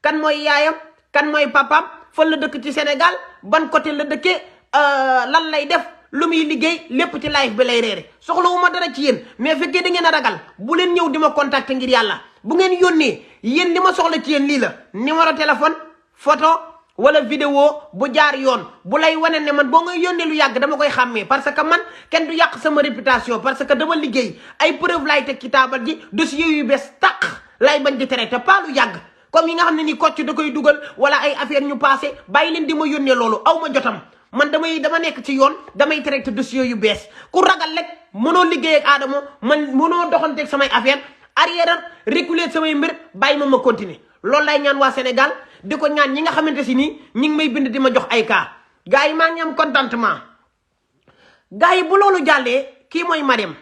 kan mooy yaayam kan mooy papaam fan la dëkk ci Sénégal ban côté la dëkkee lan lay def lu muy liggéey lépp ci live bi lay réere soxlawuma dara ci yéen mais fekkee da ngeen a ragal bu leen ñëw di ma contacter ngir yàlla bu ngeen yónnee yéen li ma soxla ci yéen lii la numéro téléphone photo wala vidéo bu jaar yoon bu lay wane ne man boo ngay yónnee lu yàgg dama koy xàmmee parce que man kenn du yàq sama réputation parce que dama liggéey ay preuve lay teg ci taabal ji dossier yu bees tàq lay bañ di traité pas lu yàgg comme yi nga xam ne ni Kocc da koy dugal wala ay affaire ñu passé bàyyi leen di ma yónnee loolu aw ma jotam man dama nekk ci yoon damay traité dossier yu bees ku ragal rek mënoo liggéey ak Adamo man mënoo doxanteeg samay affaire arrière reculer samay mbir bàyyi ma continuer loolu lay ñaan waa Sénégal di ko ñaan ñi nga xamante si nii ñi ngi may bind di ma jox ay cas gars yi maa ngi am contentement gars yi bu loolu jàllee kii mooy Mariam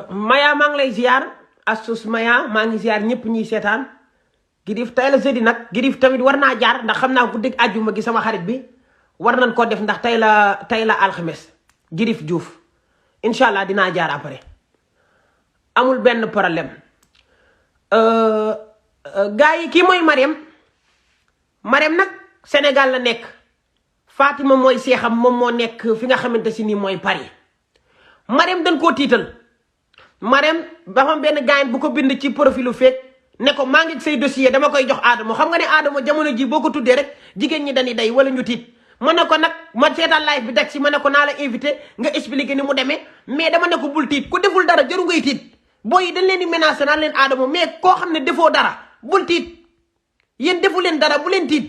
Maya maa ngi lay ziar Astus Maya maa ngi ziar ñëpp ñuy seetaan Girif tey la jeudi nag Girif tamit war naa jaar ndax xam naa ku dégg àjjuma gi sama xarit bi war nañ ko def ndax tey la alxames Girif Diouf incha allah dinaa jaar après amul benn problème gars yi kii mooy Mariam nag Sénégal la nekk Fatima mooy seexam moom moo nekk fi nga xamante si nii mooy Paris Mariam dañ koo tiital Mariam dafa am benn gaañ bu ko bind ci profilu feek ne ko maa ngi say dossier dama koy jox Adamo xam nga ne Adamo jamono ji boo ko tuddee rek jigéen ñi dañuy day wala ñu tiit ma ne ko nag ma seetaan live bi teg si ma ne ko naa la invité nga expliqué ni mu demee mais dama ne ko bul tiit ku deful dara jaru ngay tiit booy yi dañ leen di menacé naan leen Adamo mais koo xam ne defoo dara bul tiit yéen defu leen dara bu leen tiit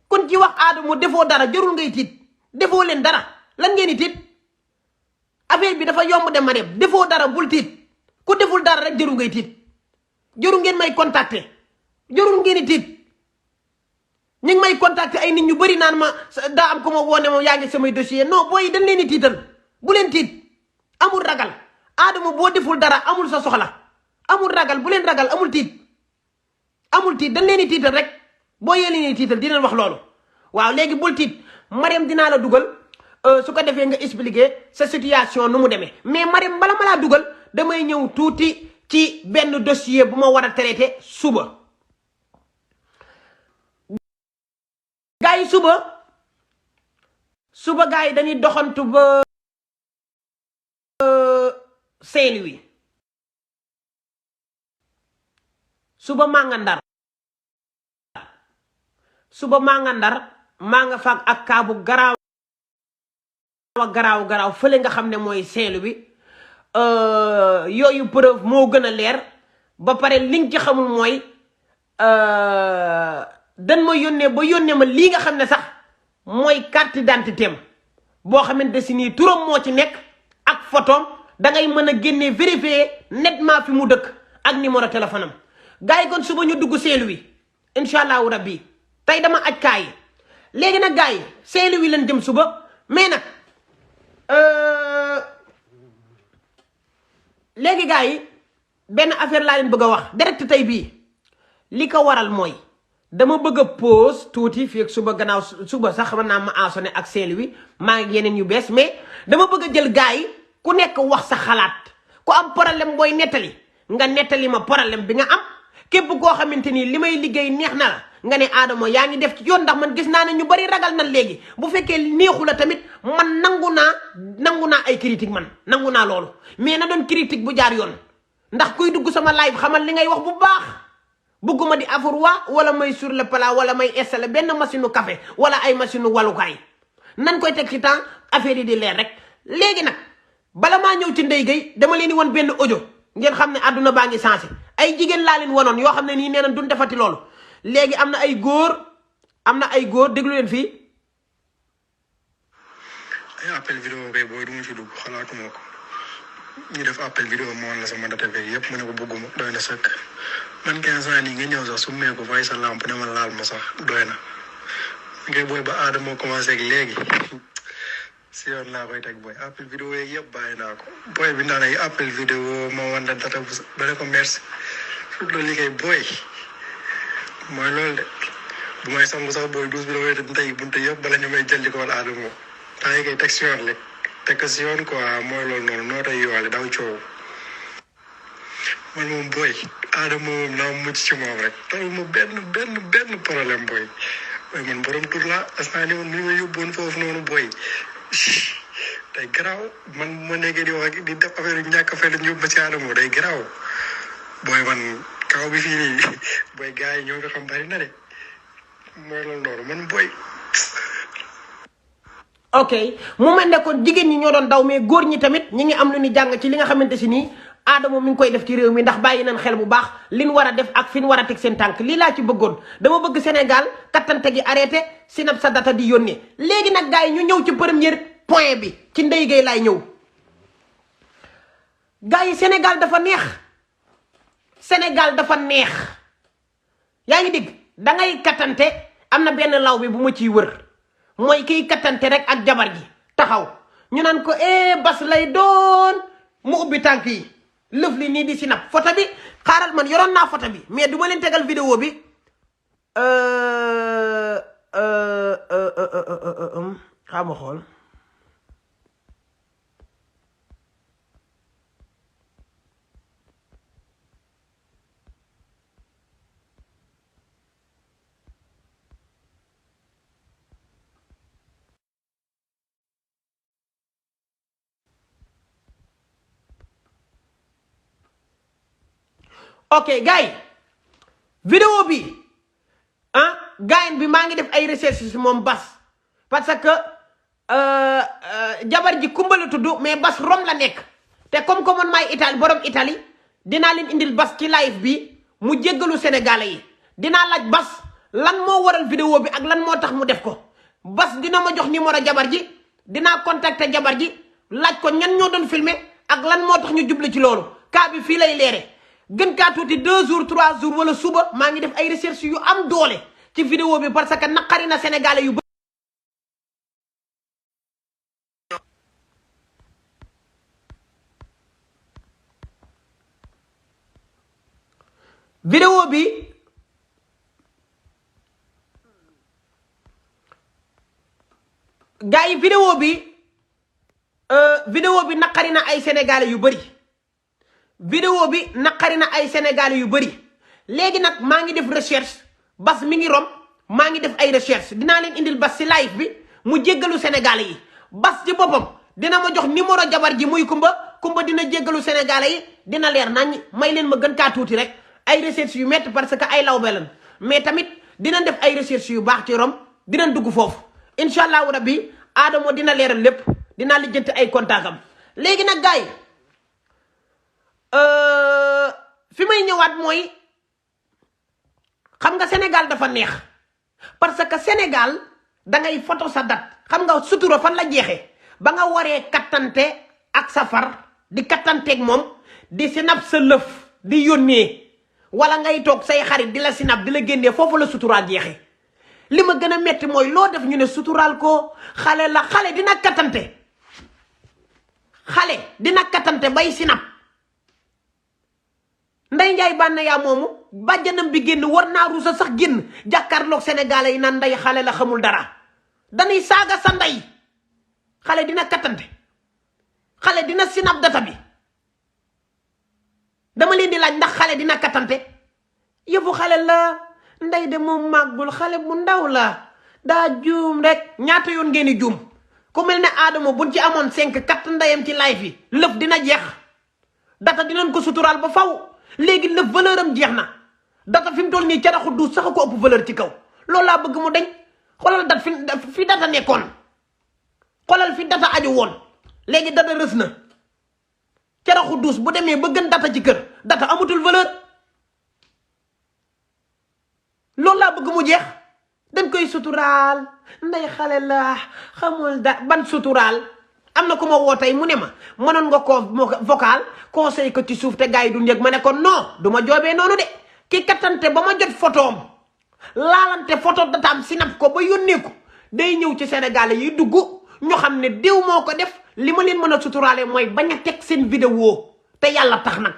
kon ci wax Adamo defoo dara jarul ngay tiit defoo leen dara lan ngeen di tiit affaire bi dafa yomb de Mariam defoo dara bul tiit ku deful dara rek jarul ngay tiit jarul ngeen may contacter jarul ngeen di tiit ñu ngi may contacter ay nit ñu bëri naan ma daa am ko ma woone moom yaa ngi samay dossier non booy dañ leen di tiital bu leen tiit amul ragal Adamo boo deful dara amul sa soxla amul ragal bu leen ragal amul tiit dañ leen di tiital rek boo yee leen di tiital dinañ wax loolu waaw léegi bul tiit Mariam dinaa la dugal su ko defee nga expliquer sa situation nu mu demee mais Mariam bala ma laa dugal damay ñëw tuuti ci benn dossier bu ma war a traité suba gars yi suba gars yi dañuy doxantu ba Saint-Louis suba maa nga Ndar maa nga faak ak kaabu garaaw fële nga xam ne mooy Saint-Louis yooyu preuve moo gën a leer ba pare liñ ci xamul mooy dan ma yónnee ma lii nga xam ne sax mooy carte d'identité am boo xamante si nii turam moo ci nekk ak photom da ngay mën a génnee vérifier nettement fi mu dëkk ak numéro téléphone am gars yi kon suba ñu dugg Saint-Louis incha allahu rabbi tey dama aj kaa yi léegi nag gars yi Saint-Louis leen jëm suba mais nag léegi gars yi benn affaire laa leen bëgg a wax direct tey bii li ko waral mooy dama bëgg a pause tuuti fii ak suba gannaaw suba sax mën naa ma asone ak Saint-Louis maa ngi yeneen yu bees mais dama bëgg a jël gars yi ku nekk wax sa xalaat ku am problème booy nettali nga nettali ma problème bi nga am képp koo xamante ni li may liggéey neex na la nga ne Adamo yaa ngi def ci yoon ndax man gis naa ne ñu bari ragal nan léegi bu fekkee neexu la tamit man nangu naa ay critique man nangu naa loolu mais na doon critique bu jaar yoon ndax kuy dugg sama live xamal li ngay wax bu baax bëgguma di afurwa wala may sur le plat wala may installé benn machine café wala ay machine walukaay nan koy teg ci temps affaire yi di leer rek léegi nag bala maa ñëw ci Ndeye Gueye dama leen di wan benn audio ngeen xam ne àdduna baa ngi changé ay jigéen laa leen wanoon yoo xam ne nii nee na duñ defati loolu léegi am na ay góor déglu leen fii. ay appel vidéo kay booy du mu ci dugg xalaatuma ko ñu def appel vidéo mo la sama data beeg yëpp mu ne ko bëgguma doy na sëkk man 15 ans nii nga ñëw sax su mee ko fay sa lampe ne ma laal ma sax doy na ngay booy ba aada moo commencé ak léegi si yoon laa koy teg booy appel vidéo yeeg yëpp bàyyi naa ko booy bi naan ay appel vidéo ma wan la data bu ba ne ko merci loolu liggéey booy mooy loolu de bu may sangu sax booy douze bi la wéy ndey bunte yëpp bala ñu may jël ko wala aada moo temps yi koy teg si yoon rek teg ko si yoon quoi mooy loolu noonu noo tay yoole daw coow man moom booy aada moom naa mucc ci moom rek taw ma benn problème booy man borom tur laa asmaa ni man mi ma yóbboon foofu noonu booy day garaaw man ma nekkee di wax di def affaire yu ñàkk a fay la ñu yóbbu ci aada moo day garaaw booy man kaw bi fii nii booy gars yi ñoo nga xam bari na de mooy loolu noonu man booy. ok mu mel ne kon jigéen ñi ñoo doon daw mais góor ñi tamit ñi ngi am lu ñu jàng ci li nga xamante si nii Adamo mi ngi koy def ci réew mi ndax bàyyi nañ xel bu baax liñ war a def ak fi ñu war a teg seen tànk lii laa ci bëggoon dama bëgg Sénégal kattante gi arrêté sinap sa data di yónnee léegi nag gars yi ñu ñëw ci premier point bi ci Ndeye Gueye laay ñëw gars yi Sénégal dafa neex Sénégal dafa neex yaa ngi dégg dangay kattante am na benn law bi bu ma ciy wër mooy kiy kattante rek ak jabar ji taxaw ñu naan ko bas lay doon mu ubbi tànk yi lëf li nii di sinap photo bi xaaral man yoroon naa photo bi mais du ma leen tegal vidéo bi xaama xool ok gars yi vidéo bi gaayen bi maa ngi def ay recherche si moom Bas parce que jabar ji Kumba la tudd mais Bas Rome la nekk te comme man maay Italie borom Italie dinaa leen indil Bas ci live bi mu jéggalu Sénégalais yi dinaa laaj Bas lan moo waral vidéo bi ak lan moo tax mu def ko Bas dina ma jox numéro jabar ji dinaa contacter jabar ji laaj ko ñan ñoo doon filmer ak lan moo tax ñu jublu ci loolu cas bi fii lay leere gën kaa tuuti 2 jours 3 jours wala suba maa ngi def ay recherche yu am doole ci vidéo bi parce que naqari na Sénégalais yu bëri. vidéo bi gars yi vidéo bi naqari na ay Sénégalais yu bëri. vidéo bi naqari na ay Sénégalais yu bëri léegi nag maa ngi def recherche Bas mi ngi rom maa ngi def ay recherche dinaa leen indil Bas ci live bi mu jéggalu Sénégalais yi Bas ci boppam dina ma jox numéro jabar ji muy Kumba dina jéggalu Sénégalais yi dina leer nañ may leen ma gën kaa tuuti rek ay recherche yu métti parce que ay lawbe lan mais tamit dinañ def ay recherche yu baax ci rom dinañ dugg foofu incha allahu rabbi Adamo dina leeral lépp dinaa lijjanti ay contact am léegi nag gars yi fi may ñëwaat mooy xam nga Sénégal dafa neex parce que Sénégal dangay photo sa date xam nga sutura fan la jeexee ba nga waree kattante ak sa far di kattanteeg moom di sinap sa lëf di yónnee wala ngay toog say xarit di la sinap di la génnee foofu la suturaal jeexee li ma gën a metti mooy loo def ñu ne suturaal ko xale la xale dina kattante bay sinap Ndeye Ndiaye bànn yaa moomu bàjjanam bi génn war naa ruusa sax génn jàkkaarloog Sénégalais yi naan ndey xale la xamul dara dañuy saaga sa ndey xale dina kattante xale dina sinap data bi dama leen di laaj ndax xale dina kattante yëfu xale la ndey de moom màggul xale bu ndaw la daa juum rek ñaata yoon ngeen di juum ku mel ne Adamo buñ ci amoon 5 katt ndeyam ci live yi lëf dina jeex data dinañ ko suturaal ba faw léegi lëf valeur am jeex na data fi mu toll nii caraxu du sax ko ëpp valeur ci kaw loolu laa bëgg mu deñ xoolal dat fi data nekkoon xoolal fi data aju woon léegi data rës na caraxu duus bu demee ba gën data ci kër data amatul valeur loolu laa bëgg mu jeex dañ koy suturaal nday xale la xamul ban suturaal am na ku ma woo tey mu ne ma mënoon nga koo vocal conseil ko ci suuf te gars yi du njëg ma ne ko non du ma joobee noonu de ki kattante ba ma jot photoom laalante photo dataam sinap ko ba yónnee ko day ñëw ci Sénégalais yi dugg ñu xam ne diw moo ko def li ma leen mën a suturaale mooy bañ a teg seen vidéo te yàlla tax nag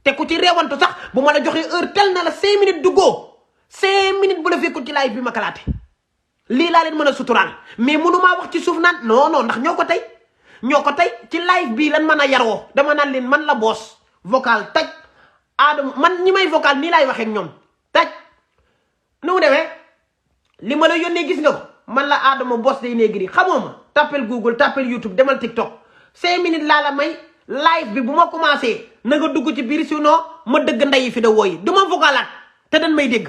te ku ci réewantu sax bu ma la joxee heure tel na la 5 minutes duggoo 5 minutes bu la fekkul ci live bi ma kalaate lii laa leen mën a suturaal mais mënumaa wax ci suuf naan non ndax ñoo ko tey ci live bii lan mën a yaroo dama naan leen man la boos vocal taj Adama man ñi may vocal nii laay waxee ak ñoom taj nu mu demee li ma la yónnee gis nga ko man la Adama Boss Day Negri xamoo ma tappel Google tappel YouTube demal TikTok 5 minutes laa la may live bi bu ma commencé na nga dugg ci biir sinon ma dëgg ndeyi fi da wooyi du ma vocalaat te dañ may dégg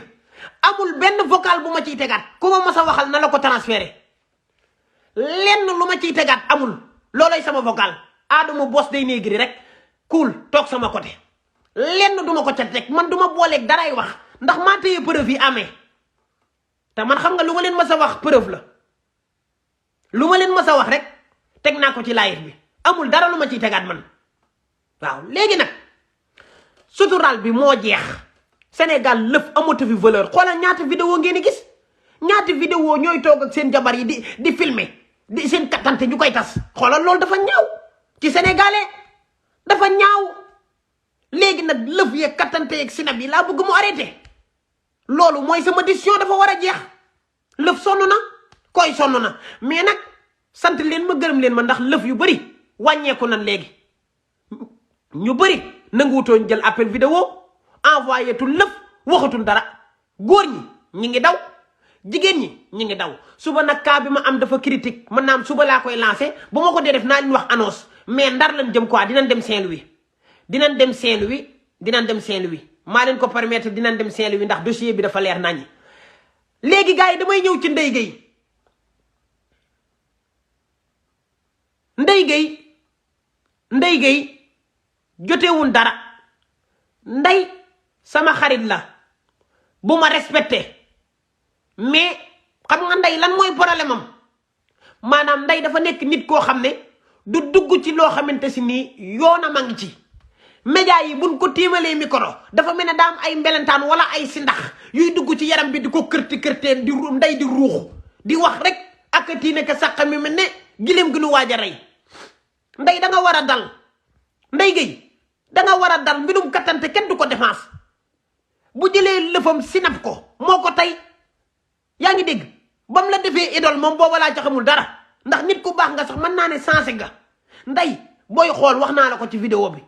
amul benn vocal bu ma ciy tegaat ku ma mas a waxal na la ko transféré lenn lu ma ciy tegaat amul loolay sama vocal Adama Boss Day Negri rek cool toog sama côté lenn duma ko ca teg man duma booleeg daray wax ndax maa téye preuve yi amee te man xam nga lu ma leen mas a wax preuve la lu ma leen mas a wax rek teg naa ko ci live bi amul dara lu ma ciy tegaat man waaw léegi nag suturaal bi moo jeex Sénégal lëf amatu fi valeur xoolal ñaata vidéo ngeen di gis ñaata vidéo ñooy toog ak seen jabar yi di filmer di seen kattante ñu koy tas xoolal loolu dafa ñaaw ci sénégalais dafa ñaaw léegi nag lëf yeeg kattante yeeg sinab yi laa bëgg mu arrêté loolu mooy sama décision dafa war a jeex lëf sonn na koy sonn na mais nag sant leen ma gërëm leen ma ndax lëf yu bëri wàññeeku nan léegi ñu bëri nanguwutoon jël appel vidéo envoyé tul lëf waxatul dara góor ñi ngi daw jigéen ñi ngi daw suba nag cas bi ma am dafa critique mën naa am suba laa koy lancé bu ma ko dee def naa leen wax annonce mais ndar lañ jëm quoi dinañ dem Saint-Louis maa leen ko permettre dinañ dem Saint-Louis ndax dossier bi dafa leer naññi léegi gars yi damay ñëw ci Ndeye Gueye jotewun dara Ndeye sama xarit la bu ma respecté mais xam nga Ndeye lan mooy problème am maanaam Ndeye dafa nekk nit koo xam ne du dugg ci loo xamante si nii yoonam a ngi ci média yi buñ ko tiimalee micro dafa mel ne daa am ay mbelentaan wala ay si ndax yuy dugg ci yaram bi di ko kërteen di Ndeye di ruuxu di wax rek ak tiine ka sàq mi mel ne gileem gi nu waaj a rey Ndeye da nga war a dal Ndeye Gueye da nga war a dal mbirum kattante kenn du ko défense bu jëlee lëfam sinap ko moo ko tey yaa ngi dégg bam la defee idole moom booba laa ca xamul dara ndax nit ku baax nga sax mën naa ne sensé nga Ndeye booy xool wax naa la ko ci vidéo bi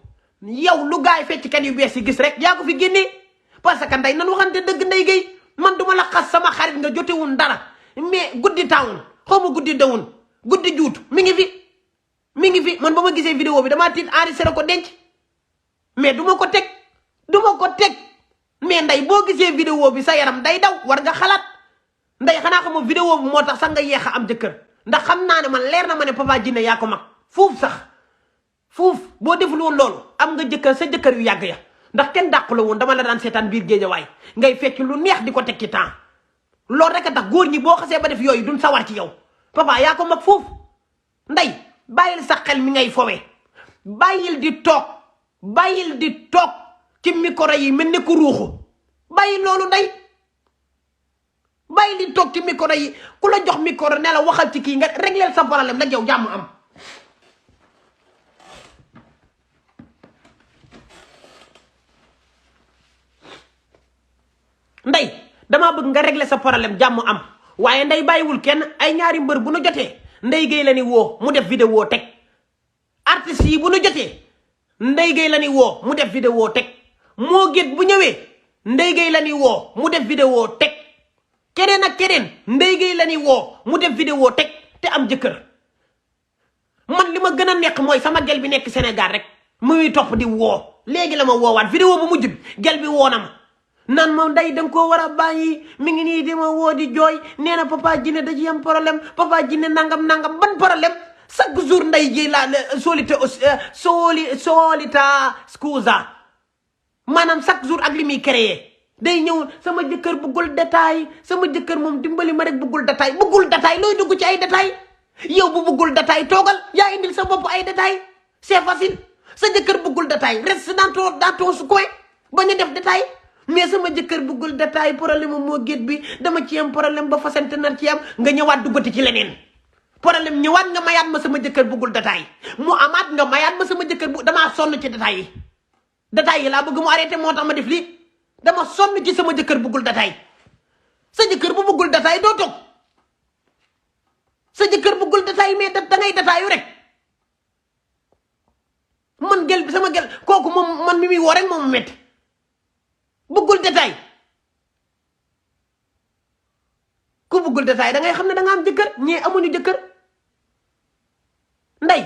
yow lu gaay fecc kan yu bees yi gis rek yaa ko fi génnee parce que Ndeye nan waxante dëgg Ndeye Gueye man duma la xas sama xarit nga jotewun dara mais guddi taawun xaw ma guddi dawun guddi juutu mi ngi fi man ba ma gisee vidéo bi damaa tiit enregistré ko denc mais du ma ko teg mais Ndeye boo gisee vidéo bi sa yaram day daw war nga xalaat Ndeye xanaa xamoo vidéo bi moo tax sax nga yeex a am jëkkër ndax xam naa ne man leer na ma ne Papa Djiné yaa ko mag fuuf sax fuuf boo deful woon loolu am nga jëkkër sa jëkkër yu yàgg ya ndax kenn dàqu la woon dama la daan seetaan biir géejawaay ngay fekk lu neex di ko teg ci temps loolu rek a tax góor ñi boo xasee ba def yooyu duñ sawar ci yow papa yaa ko mag fuuf Ndeye bàyyil sa xel mi ngay fowe bàyyil di toog ci micro yi mel ni ku ruuxu bàyyi loolu Ndeye bàyyi di toog ci micro yi ku la jox micro ne la waxal ci kii nga régleel sa problème nag yow jàmm am Ndeye damaa bëgg nga régler sa problème jàmm am waaye Ndeye bàyyiwul kenn ay ñaari mbër bu nu jotee Ndeye Gueye la ni woo mu def vidéo teg artistes yi bu nu jotee Ndeye Gueye la ni woo mu def vidéo teg moo gét bu ñëwee Ndeye Gueye la ni woo mu def vidéo teg keneen ak keneen Ndeye Gueye la ni woo mu def vidéo teg te am jëkkër man li ma gën a nekk mooy sama gel bi nekk Sénégal rek muy topp di woo léegi la ma woowaat vidéo bu mujj bi gel bi woo na ma naan ma Ndeye danga koo war a bàyyi mi ngi nii di ma woo di jooy nee na Papa Djiné da ci am problème Papa Djiné nangam ban problème chaque jour Ndeye Gueye la solita scusa maanaam chaque jour ak li muy créé day ñëw sama jëkkër bëggul détail sama jëkkër moom dimbali ma rek bëggul détail looy dugg ci ay détail yow bu bëggul détail toogal yaa indil sa bopp ay détail c'est facile sa jëkkër bëggul détail reste dans ton coin bañ a def détail mais sama jëkkër bëggul détail problème moo gét bi dama ci am problème ba fasante nar ci am nga ñëwaat duggati ci leneen problème ñëwaat nga mayaat ma sama jëkkër bëggul détail mu amaat nga mayaat ma sama jëkkër bu damaa sonn ci détail yi laa bëgg mu arrêté moo tax ma def lii dama sonn ci sama jëkkër bëggul détail sa jëkkër bu bëggul détail doo toog sa jëkkër bëggul détail mais da ngay détailu rek man gel bi sama gel kooku moom man mi muy woo rek moom métti bëggul détail ku bëggul détail da ngay xam ne da nga am jëkkër ñii amuñu jëkkër nday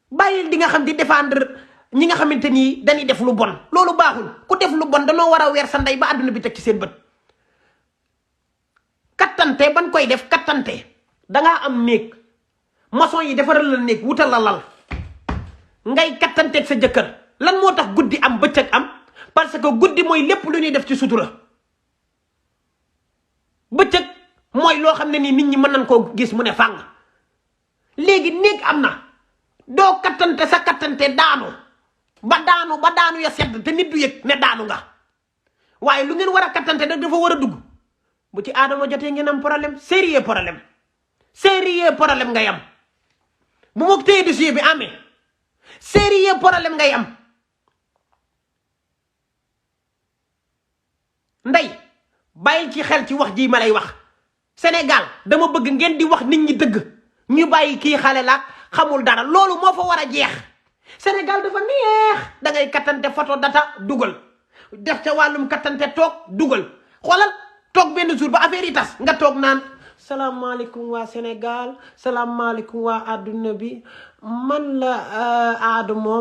bàyyil di nga xam di défendre ñi nga xamante ni dañuy def lu bon loolu baaxul ku def lu bon danoo war a weer sa ndey ba àdduna bi teg ci seen bët kattante ban koy def kattante dangaa am néeg maçon yi defaral la néeg wutal la lal ngay kattanteeg sa jëkkër lan moo tax guddi am bëccëg am parce que guddi mooy lépp lu ñuy def ci sutura bëccëg mooy loo xam ne nii nit ñi mën nañ koo gis mu ne fàng léegi néeg am na doo kattante sa kattante ba daanu ya sedd te nit du yëg ne daanu nga waaye lu ngeen war a kattante nag dafa war a dugg bu ci aadama jotee ngeen am problème sérieux problème ngay am bu ma téye dossier bi amee sérieux problème ngay am ndey bàyyil ci xel ci wax ji ma lay wax Sénégal dama bëgg ngeen di wax nit ñi dëgg ñu bàyyi kii xale la xamul dara loolu moo fa war a jeex Sénégal dafa neex da ngay kattante photo data dugal def ca wàllum kattante toog dugal xoolal toog benn jour ba affaire yi tas nga toog naan salaamaaleykum waa Sénégal salaamaaleykum waa àdduna bi man la Adamo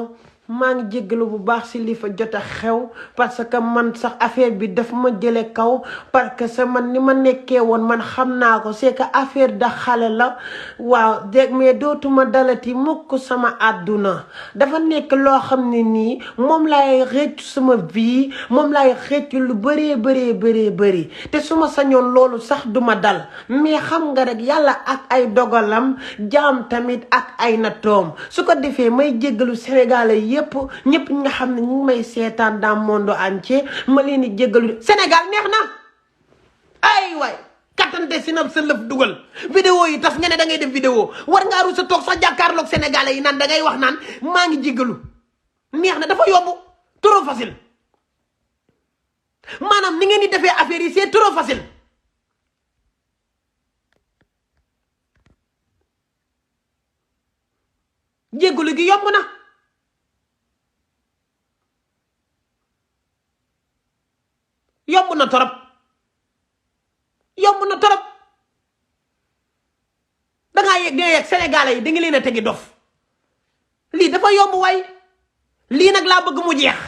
maa ngi jéggalu bu baax si li fa jot a xew parce que man sax affaire bi daf ma jële kaw parce que sa man ni ma nekkee woon man xam naa ko c'est que affaire da xale la waaw dégg mais dootuma dalati mukk sama àdduna dafa nekk loo xam ne nii moom laay xëccu sama vie moom laay xëccu lu bëree te su ma sañoon loolu sax duma dal mais xam nga rek yàlla ak ay dogalam jaam tamit ak ay nattoom su ko defee may jéggalu Sénégalais ñëpp ñi nga xam ne ñu ngi may seetaan dans monde entier ma leen di jéggalu Sénégal neex na ay waay kattante si nab sa lëf dugal vidéo yi tas nga ne da ngay def vidéo war ngaa ru sa toog sax jàkkaarloog Sénégalais yi naan da ngay wax naan maa ngi jéggalu neex na dafa yomb trop facile maanaam ni ngeen di defee affaire yi c'est trop facile jéggalu gi yomb na yomb na torop dangaa yegg Sénégalais yi da nga leen a tegi dof lii dafa yomb waay lii nag laa bëgg mu jeex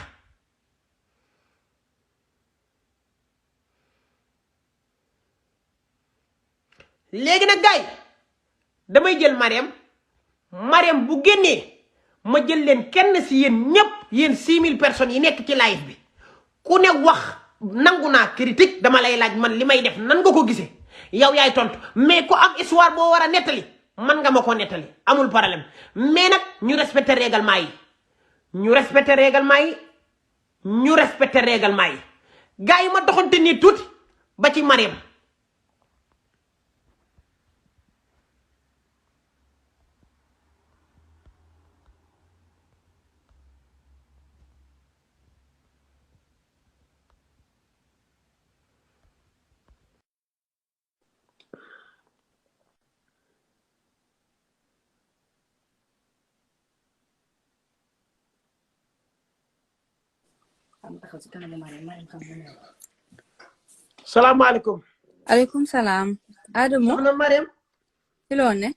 léegi nag gaay damay jël Marème bu génnee ma jël leen kenn si yéen ñépp yéen 6000 personnes yi nekk ci live bi ku ne wax nangu naa critique dama lay laaj man li may def nan nga ko gisee yow yaay tontu mais ku am histoire boo war a nettali man nga ma ko nettali amul problème mais nag ñu respecté règlement yi gars yi ma doxante nii tuuti ba ci Marème salaamaaleykum. aleykum salaam. Adamo soxna Marème. ci loo ne.